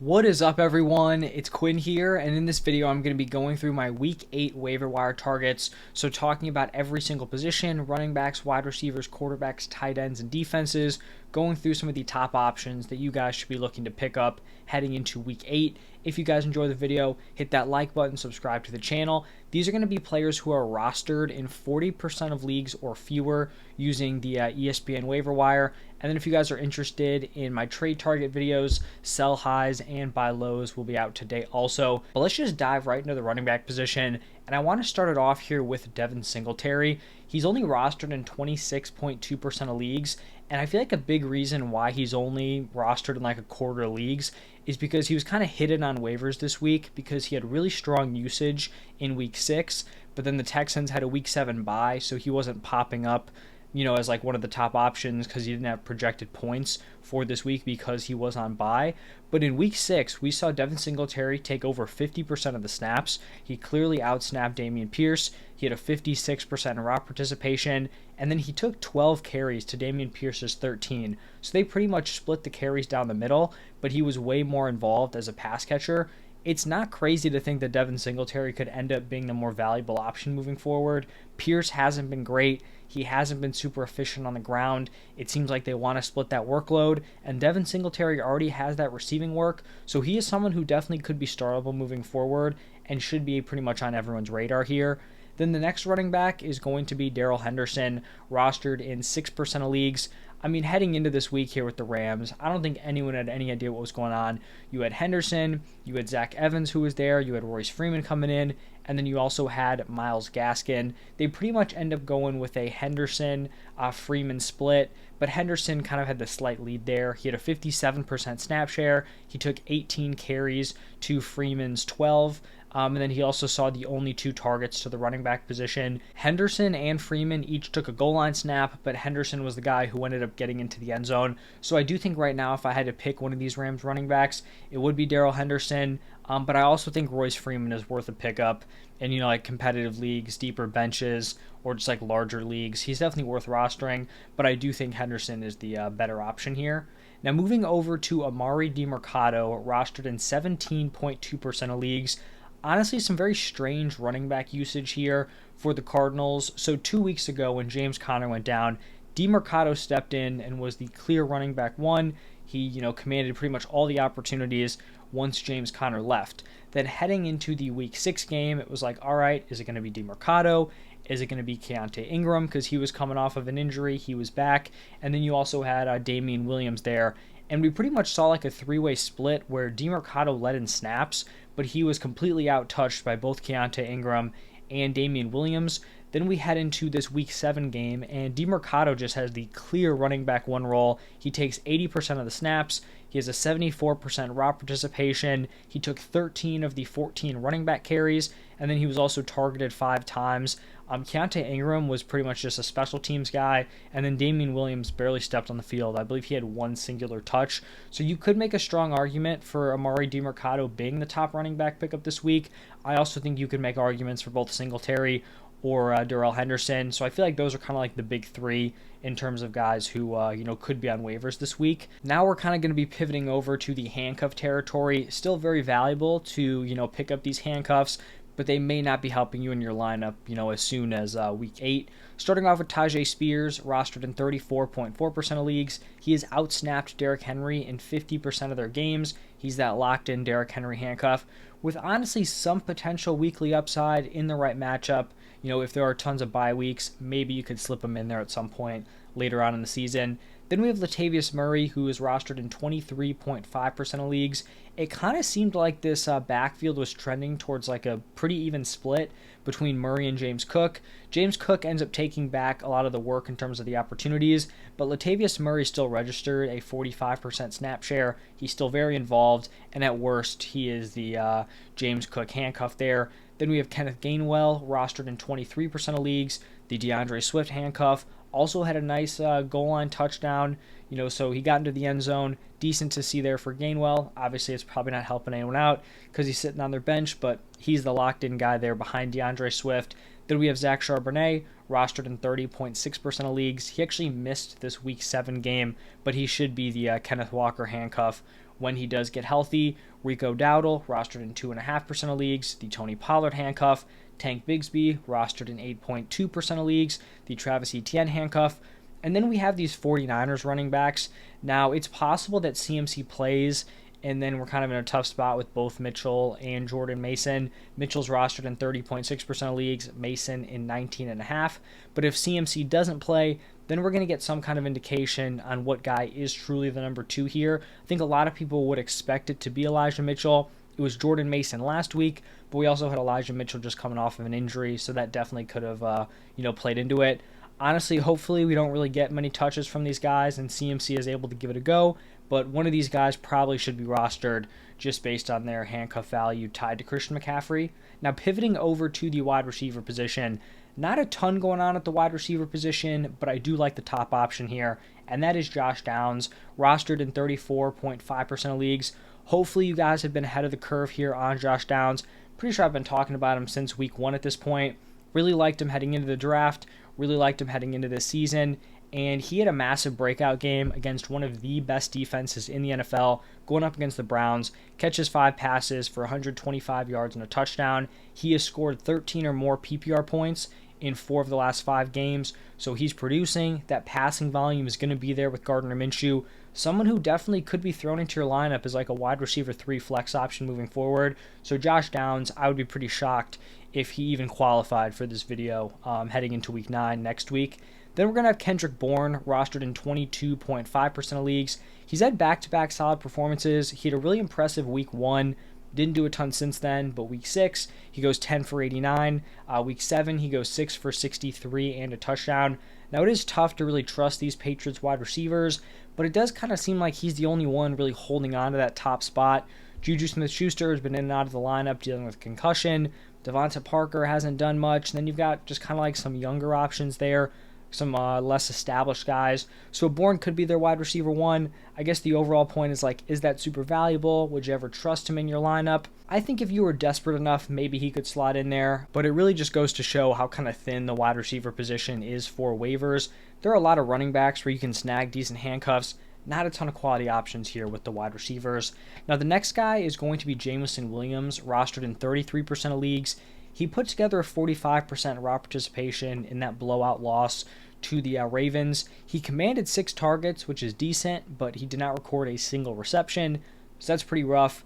What is up, everyone? It's Quinn here, and in this video I'm going to be going through my Week 8 waiver wire targets, so talking about every single position, running backs, wide receivers, quarterbacks, tight ends, and defenses, going through some of the top options that you guys should be looking to pick up heading into Week 8. If you guys enjoy the video, hit that like button, subscribe to the channel. These are going to be players who are rostered in 40% of leagues or fewer using the ESPN waiver wire. And then if you guys are interested in my trade target videos, sell highs and buy lows will be out today also. But let's just dive right into the running back position. And I want to start it off here with Devin Singletary. He's only rostered in 26.2% of leagues. And I feel like a big reason why he's only rostered in like a quarter of leagues is because he was kind of hidden on waivers this week because he had really strong usage in week 6. But then the Texans had a week 7 bye, so he wasn't popping up as like one of the top options because he didn't have projected points for this week because he was on bye. But in week 6, we saw Devin Singletary take over 50% of the snaps. He clearly outsnapped Dameon Pierce. He had a 56% route participation, and then he took 12 carries to Dameon Pierce's 13. So they pretty much split the carries down the middle, but he was way more involved as a pass catcher. It's not crazy to think that Devin Singletary could end up being the more valuable option moving forward. Pierce hasn't been great. He hasn't been super efficient on the ground. It seems like they want to split that workload, and Devin Singletary already has that receiving work, so he is someone who definitely could be startable moving forward and should be pretty much on everyone's radar here. Then the next running back is going to be Darrell Henderson, rostered in 6% of leagues. I mean, heading into this week here with the Rams, I don't think anyone had any idea what was going on. You had Henderson, you had Zach Evans who was there, you had Royce Freeman coming in, and then you also had Myles Gaskin. They pretty much end up going with a Henderson-Freeman split, but Henderson kind of had the slight lead there. He had a 57% snap share. He took 18 carries to Freeman's 12. And then he also saw the only 2 targets to the running back position. Henderson and Freeman each took a goal line snap, but Henderson was the guy who ended up getting into the end zone. So I do think right now if I had to pick one of these Rams running backs, it would be Darrell Henderson. But I also think Royce Freeman is worth a pickup in, like competitive leagues, deeper benches, or just like larger leagues. He's definitely worth rostering, but I do think Henderson is the better option here. Now moving over to Amari DiMercato, rostered in 17.2% of leagues. Honestly, some very strange running back usage here for the Cardinals. So 2 weeks ago when James Conner went down, DiMercato stepped in and was the clear running back 1. He, commanded pretty much all the opportunities once James Conner left. Then heading into the week 6 game, it was like, all right, is it going to be DiMercato? Is it going to be Keontae Ingram? Because he was coming off of an injury. He was back. And then you also had Damian Williams there. And we pretty much saw like a 3-way split where DiMercato led in snaps, but he was completely outtouched by both Keontae Ingram and Damian Williams. Then we head into this Week 7 game, and DiMercato just has the clear running back 1 role. He takes 80% of the snaps. He has a 74% route participation. He took 13 of the 14 running back carries, and then he was also targeted 5 times. Keontae Ingram was pretty much just a special teams guy, and then Damian Williams barely stepped on the field. I believe he had 1 singular touch. So you could make a strong argument for Amari DiMercato being the top running back pickup this week. I also think you could make arguments for both Singletary or Darrell Henderson. So I feel like those are kind of like the big 3 in terms of guys who could be on waivers this week. Now we're kind of going to be pivoting over to the handcuff territory. Still very valuable to pick up these handcuffs, but they may not be helping you in your lineup as soon as week 8. Starting off with Tyjae Spears, rostered in 34.4% of leagues. He has outsnapped Derrick Henry in 50% of their games. He's that locked-in Derrick Henry handcuff with honestly some potential weekly upside in the right matchup. If there are tons of bye weeks, maybe you could slip him in there at some point later on in the season. Then we have Latavius Murray, who is rostered in 23.5% of leagues. It kind of seemed like this backfield was trending towards like a pretty even split between Murray and James Cook. James Cook ends up taking back a lot of the work in terms of the opportunities, but Latavius Murray still registered a 45% snap share. He's still very involved, and at worst, he is the James Cook handcuff there. Then we have Kenneth Gainwell, rostered in 23% of leagues. The DeAndre Swift handcuff also had a nice goal line touchdown, so he got into the end zone. Decent to see there for Gainwell. Obviously, it's probably not helping anyone out because he's sitting on their bench, but he's the locked-in guy there behind DeAndre Swift. Then we have Zach Charbonnet, rostered in 30.6% of leagues. He actually missed this Week 7 game, but he should be the Kenneth Walker handcuff when he does get healthy. Rico Dowdle, rostered in 2.5% of leagues. The Tony Pollard handcuff. Tank Bigsby, rostered in 8.2% of leagues. The Travis Etienne handcuff. And then we have these 49ers running backs. Now, it's possible that CMC plays, and then we're kind of in a tough spot with both Mitchell and Jordan Mason. Mitchell's rostered in 30.6% of leagues, Mason in 19.5%. But if CMC doesn't play, then we're going to get some kind of indication on what guy is truly the number 2 here. I think a lot of people would expect it to be Elijah Mitchell. It was Jordan Mason last week, but we also had Elijah Mitchell just coming off of an injury, so that definitely could have played into it. Honestly, hopefully we don't really get many touches from these guys and CMC is able to give it a go, but one of these guys probably should be rostered just based on their handcuff value tied to Christian McCaffrey. Now, pivoting over to the wide receiver position, not a ton going on at the wide receiver position, but I do like the top option here, and that is Josh Downs, rostered in 34.5% of leagues. Hopefully you guys have been ahead of the curve here on Josh Downs. Pretty sure I've been talking about him since week 1 at this point. Really liked him heading into the draft, really liked him heading into this season, and he had a massive breakout game against one of the best defenses in the NFL, going up against the Browns, catches 5 passes for 125 yards and a touchdown. He has scored 13 or more PPR points in 4 of the last 5 games, so he's producing. That passing volume is going to be there with Gardner Minshew, someone who definitely could be thrown into your lineup as like a wide receiver 3 flex option moving forward. So Josh Downs, I would be pretty shocked if he even qualified for this video heading into week 9 next week. Then we're going to have Kendrick Bourne, rostered in 22.5% of leagues. He's had back-to-back solid performances. He had a really impressive week 1. Didn't do a ton since then, but week 6, he goes 10 for 89. Week 7, he goes 6 for 63 and a touchdown. Now, it is tough to really trust these Patriots wide receivers, but it does kind of seem like he's the only one really holding on to that top spot. Juju Smith-Schuster has been in and out of the lineup dealing with concussion. Devonta Parker hasn't done much. And then you've got just kind of like some younger options there, some less established guys. So Bourne could be their wide receiver 1. I guess the overall point is like, is that super valuable? Would you ever trust him in your lineup? I think if you were desperate enough, maybe he could slot in there, but it really just goes to show how kind of thin the wide receiver position is for waivers. There are a lot of running backs where you can snag decent handcuffs. Not a ton of quality options here with the wide receivers. Now, the next guy is going to be Jameson Williams, rostered in 33% of leagues. He put together a 45% raw participation in that blowout loss to the Ravens. He commanded 6 targets, which is decent, but he did not record a single reception, so that's pretty rough.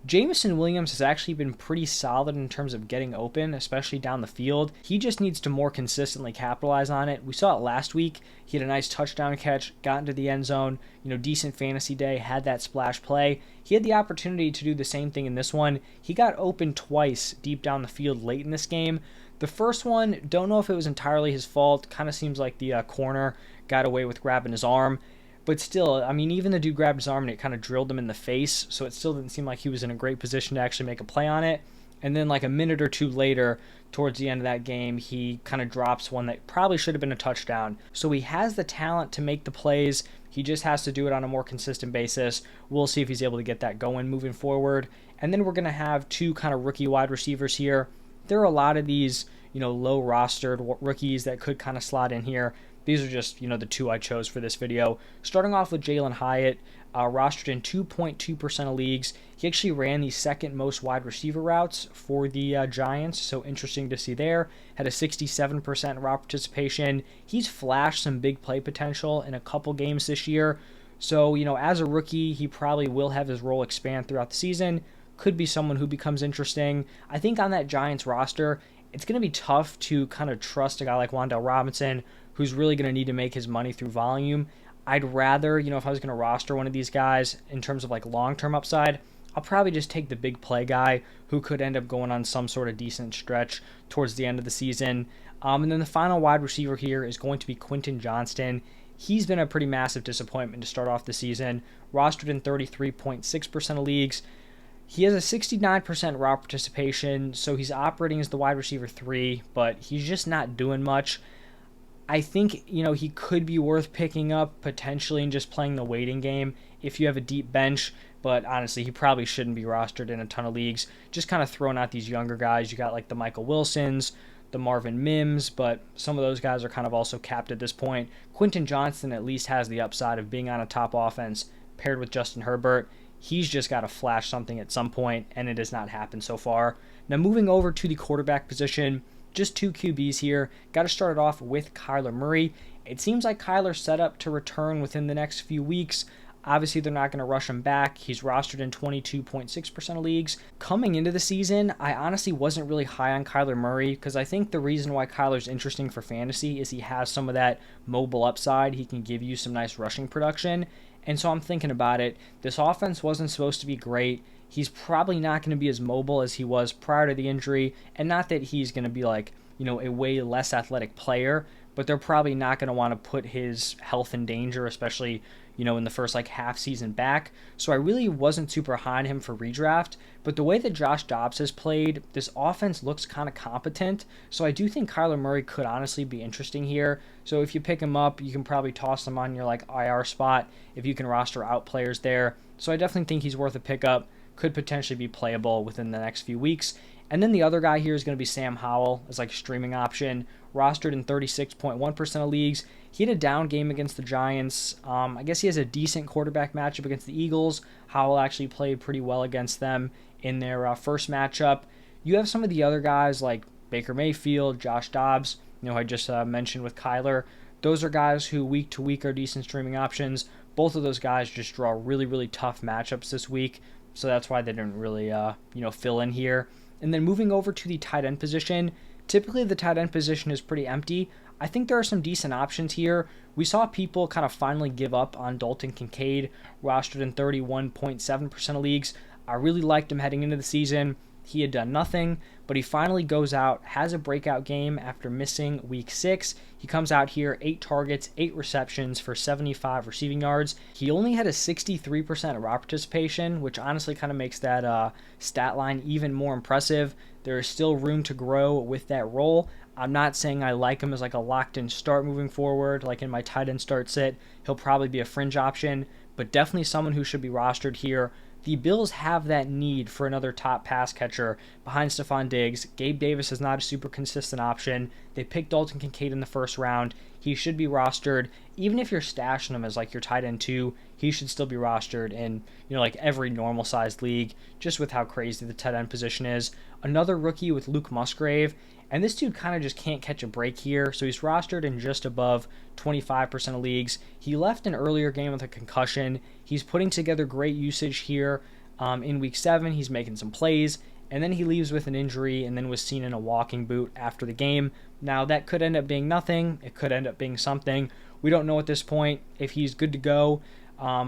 Jameson Williams has actually been pretty solid in terms of getting open, especially down the field. He just needs to more consistently capitalize on it. We saw it last week. He had a nice touchdown catch, got into the end zone, decent fantasy day, had that splash play. He had the opportunity to do the same thing in this one. He got open twice deep down the field late in this game. The first one, don't know if it was entirely his fault. Kind of seems like the corner got away with grabbing his arm. But still, I mean, even the dude grabbed his arm and it kind of drilled him in the face, so it still didn't seem like he was in a great position to actually make a play on it. And then like a minute or two later, towards the end of that game, he kind of drops one that probably should have been a touchdown. So he has the talent to make the plays. He just has to do it on a more consistent basis. We'll see if he's able to get that going moving forward. And then we're going to have 2 kind of rookie wide receivers here. There are a lot of these, low rostered rookies that could kind of slot in here. These are just, the 2 I chose for this video. Starting off with Jalen Hyatt, rostered in 2.2% of leagues. He actually ran the second most wide receiver routes for the Giants, so interesting to see there. Had a 67% raw participation. He's flashed some big play potential in a couple games this year. So, as a rookie, he probably will have his role expand throughout the season. Could be someone who becomes interesting. I think on that Giants roster, it's going to be tough to kind of trust a guy like Wan'Dale Robinson, who's really going to need to make his money through volume. I'd rather, if I was going to roster one of these guys in terms of like long-term upside, I'll probably just take the big play guy who could end up going on some sort of decent stretch towards the end of the season. And then the final wide receiver here is going to be Quentin Johnston. He's been a pretty massive disappointment to start off the season, rostered in 33.6% of leagues. He has a 69% raw participation, so he's operating as the wide receiver 3, but he's just not doing much. I think, he could be worth picking up potentially and just playing the waiting game if you have a deep bench, but honestly, he probably shouldn't be rostered in a ton of leagues. Just kind of throwing out these younger guys. You got like the Michael Wilsons, the Marvin Mims, but some of those guys are kind of also capped at this point. Quentin Johnston at least has the upside of being on a top offense paired with Justin Herbert. He's just got to flash something at some point, and it has not happened so far. Now, moving over to the quarterback position, just two QBs here. Got to start it off with Kyler Murray. It seems like Kyler's set up to return within the next few weeks. Obviously, they're not going to rush him back. He's rostered in 22.6% of leagues. Coming into the season, I honestly wasn't really high on Kyler Murray because I think the reason why Kyler's interesting for fantasy is he has some of that mobile upside. He can give you some nice rushing production. And so I'm thinking about it. This offense wasn't supposed to be great. He's probably not going to be as mobile as he was prior to the injury. And not that he's going to be like, a way less athletic player, but they're probably not going to want to put his health in danger, especially in the first half season back. So I really wasn't super high on him for redraft, but the way that Josh Dobbs has played, this offense looks kind of competent. So I do think Kyler Murray could honestly be interesting here. So if you pick him up, you can probably toss him on your IR spot if you can roster out players there. So I definitely think he's worth a pickup, could potentially be playable within the next few weeks. And then the other guy here is going to be Sam Howell as streaming option, rostered in 36.1% of leagues. He had a down game against the Giants. I guess he has a decent quarterback matchup against the Eagles. Howell actually played pretty well against them in their first matchup. You have some of the other guys like Baker Mayfield, Josh Dobbs, I just mentioned with Kyler. Those are guys who week to week are decent streaming options. Both of those guys just draw really, really tough matchups this week. So that's why they didn't really, fill in here. And then moving over to the tight end position, typically the tight end position is pretty empty. I think there are some decent options here. We saw people kind of finally give up on Dalton Kincaid, rostered in 31.7% of leagues. I really liked him heading into the season. He had done nothing, but he finally goes out, has a breakout game after missing week 6. He comes out here, 8 targets, 8 receptions for 75 receiving yards. He only had a 63% raw participation, which honestly kind of makes that stat line even more impressive. There is still room to grow with that role. I'm not saying I like him as a locked-in start moving forward, like in my tight end start sit. He'll probably be a fringe option, but definitely someone who should be rostered here. The Bills have that need for another top pass catcher behind Stephon Diggs. Gabe Davis is not a super consistent option. They picked Dalton Kincaid in the first round. He should be rostered. Even if you're stashing him as your tight end 2, he should still be rostered in, every normal sized league, just with how crazy the tight end position is. Another rookie with Luke Musgrave, and this dude kind of just can't catch a break here, so he's rostered in just above 25% of leagues. He left an earlier game with a concussion. He's putting together great usage here. In week 7, he's making some plays, and then he leaves with an injury and then was seen in a walking boot after the game. Now, that could end up being nothing. It could end up being something. We don't know at this point. If he's good to go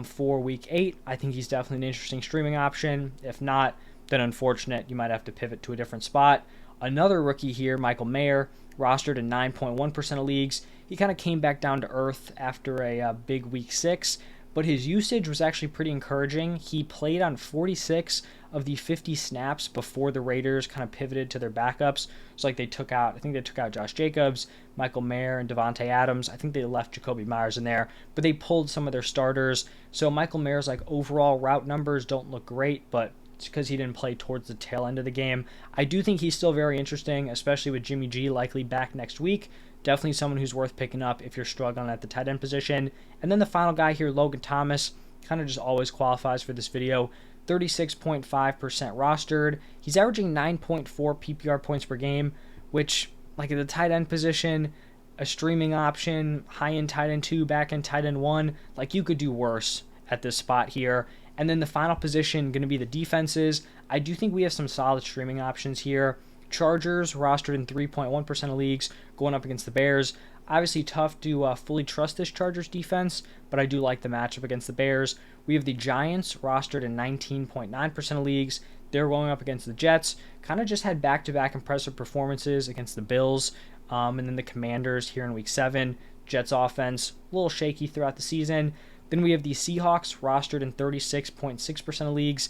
for week 8, I think he's definitely an interesting streaming option. If not, then unfortunate, you might have to pivot to a different spot. Another rookie here, Michael Mayer, rostered in 9.1% of leagues. He kind of came back down to earth after a big week 6, but his usage was actually pretty encouraging. He played on 46 of the 50 snaps before the Raiders kind of pivoted to their backups. So I think they took out Josh Jacobs, Michael Mayer, and Devontae Adams. I think they left Jacoby Myers in there, but they pulled some of their starters. So Michael Mayer's overall route numbers don't look great, but it's because he didn't play towards the tail end of the game. I do think he's still very interesting, especially with Jimmy G likely back next week. Definitely someone who's worth picking up if you're struggling at the tight end position. And then the final guy here, Logan Thomas, kind of just always qualifies for this video. 36.5% rostered. He's averaging 9.4 PPR points per game, which, at the tight end position, a streaming option, high-end tight end 2, back-end tight end 1, you could do worse at this spot here. And then the final position going to be the defenses. I do think we have some solid streaming options here. Chargers rostered in 3.1% of leagues, going up against the Bears. Obviously tough to fully trust this Chargers defense, but I do like the matchup against the Bears. We have the Giants rostered in 19.9% of leagues. They're going up against the Jets. Kind of just had back-to-back impressive performances against the Bills, and then the Commanders here in week 7. Jets offense, a little shaky throughout the season. Then we have the Seahawks rostered in 36.6% of leagues.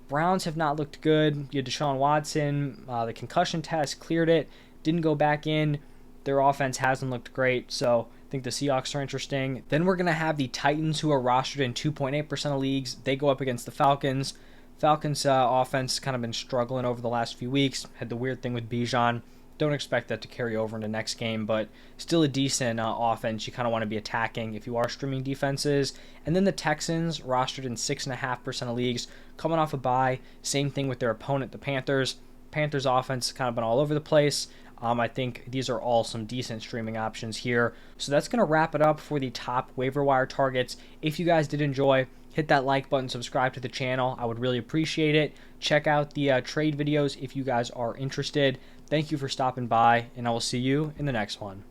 Browns have not looked good. You had Deshaun Watson. The concussion test cleared it. Didn't go back in. Their offense hasn't looked great, so I think the Seahawks are interesting. Then we're going to have the Titans, who are rostered in 2.8% of leagues. They go up against the Falcons. Falcons' offense kind of been struggling over the last few weeks. Had the weird thing with Bijan. Don't expect that to carry over into next game, but still a decent offense. You kind of want to be attacking if you are streaming defenses. And then the Texans, rostered in 6.5% of leagues, coming off a bye. Same thing with their opponent, the Panthers. Panthers offense has kind of been all over the place. I think these are all some decent streaming options here. So that's going to wrap it up for the top waiver wire targets. If you guys did enjoy, hit that like button, subscribe to the channel. I would really appreciate it. Check out the trade videos if you guys are interested. Thank you for stopping by, and I will see you in the next one.